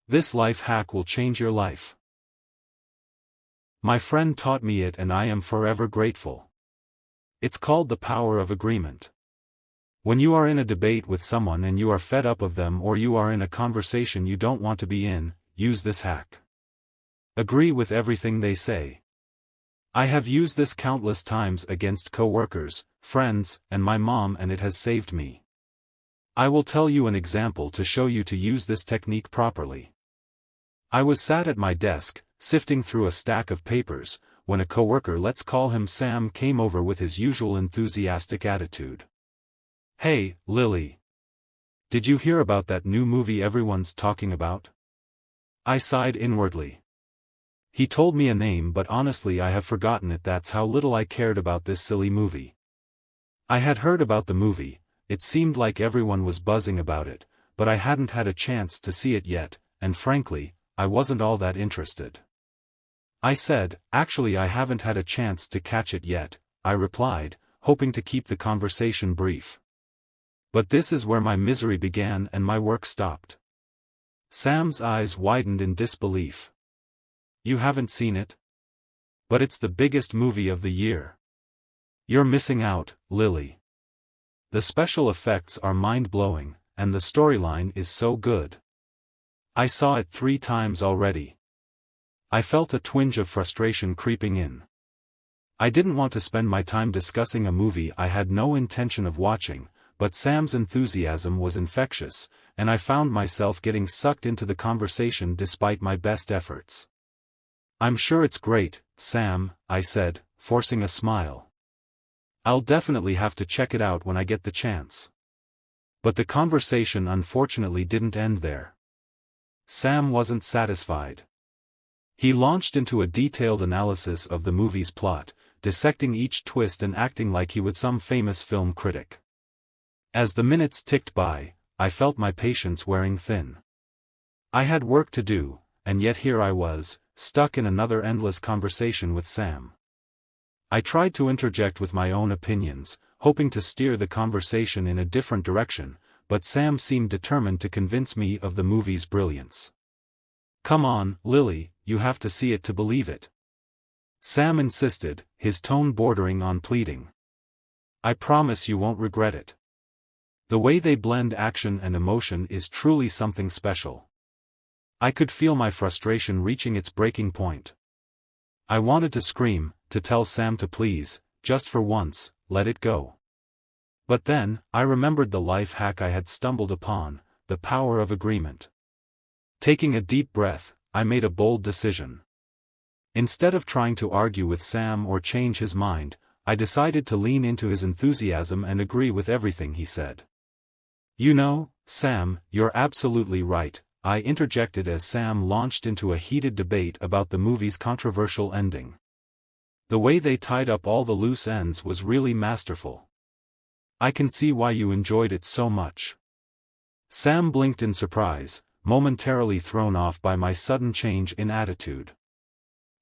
This life hack will change your life. My friend taught me it and I am forever grateful. It's called the power of agreement. When you are in a debate with someone and you are fed up of them, or you are in a conversation you don't want to be in, use this hack. Agree with everything they say. I have used this countless times against coworkers, friends, and my mom, and it has saved me. I will tell you an example to show you to use this technique properly. I was sat at my desk, sifting through a stack of papers, when a coworker, let's call him Sam, came over with his usual enthusiastic attitude. "Hey, Lily. Did you hear about that new movie everyone's talking about?" I sighed inwardly. He told me a name, but honestly I have forgotten it. That's how little I cared about this silly movie. I had heard about the movie, it seemed like everyone was buzzing about it, but I hadn't had a chance to see it yet, and frankly, I wasn't all that interested. I said, "Actually I haven't had a chance to catch it yet," I replied, hoping to keep the conversation brief. But this is where my misery began and my work stopped. Sam's eyes widened in disbelief. "You haven't seen it? But it's the biggest movie of the year. You're missing out, Lily. The special effects are mind-blowing, and the storyline is so good. I saw it 3 times already." I felt a twinge of frustration creeping in. I didn't want to spend my time discussing a movie I had no intention of watching, but Sam's enthusiasm was infectious, and I found myself getting sucked into the conversation despite my best efforts. "I'm sure it's great, Sam," I said, forcing a smile. "I'll definitely have to check it out when I get the chance." But the conversation unfortunately didn't end there. Sam wasn't satisfied. He launched into a detailed analysis of the movie's plot, dissecting each twist and acting like he was some famous film critic. As the minutes ticked by, I felt my patience wearing thin. I had work to do, and yet here I was, stuck in another endless conversation with Sam. I tried to interject with my own opinions, hoping to steer the conversation in a different direction, but Sam seemed determined to convince me of the movie's brilliance. "Come on, Lily, you have to see it to believe it," Sam insisted, his tone bordering on pleading. "I promise you won't regret it. The way they blend action and emotion is truly something special." I could feel my frustration reaching its breaking point. I wanted to scream, to tell Sam to please, just for once, let it go. But then, I remembered the life hack I had stumbled upon, the power of agreement. Taking a deep breath, I made a bold decision. Instead of trying to argue with Sam or change his mind, I decided to lean into his enthusiasm and agree with everything he said. "You know, Sam, you're absolutely right," I interjected as Sam launched into a heated debate about the movie's controversial ending. "The way they tied up all the loose ends was really masterful. I can see why you enjoyed it so much." Sam blinked in surprise, momentarily thrown off by my sudden change in attitude.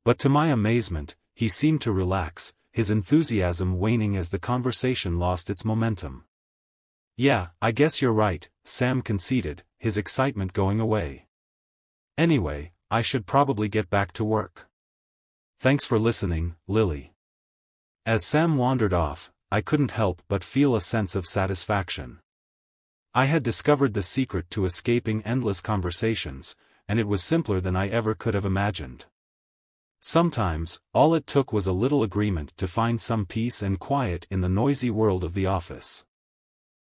But to my amazement, he seemed to relax, his enthusiasm waning as the conversation lost its momentum. "Yeah, I guess you're right," Sam conceded, his excitement going away. "Anyway, I should probably get back to work. Thanks for listening, Lily." As Sam wandered off, I couldn't help but feel a sense of satisfaction. I had discovered the secret to escaping endless conversations, and it was simpler than I ever could have imagined. Sometimes, all it took was a little agreement to find some peace and quiet in the noisy world of the office.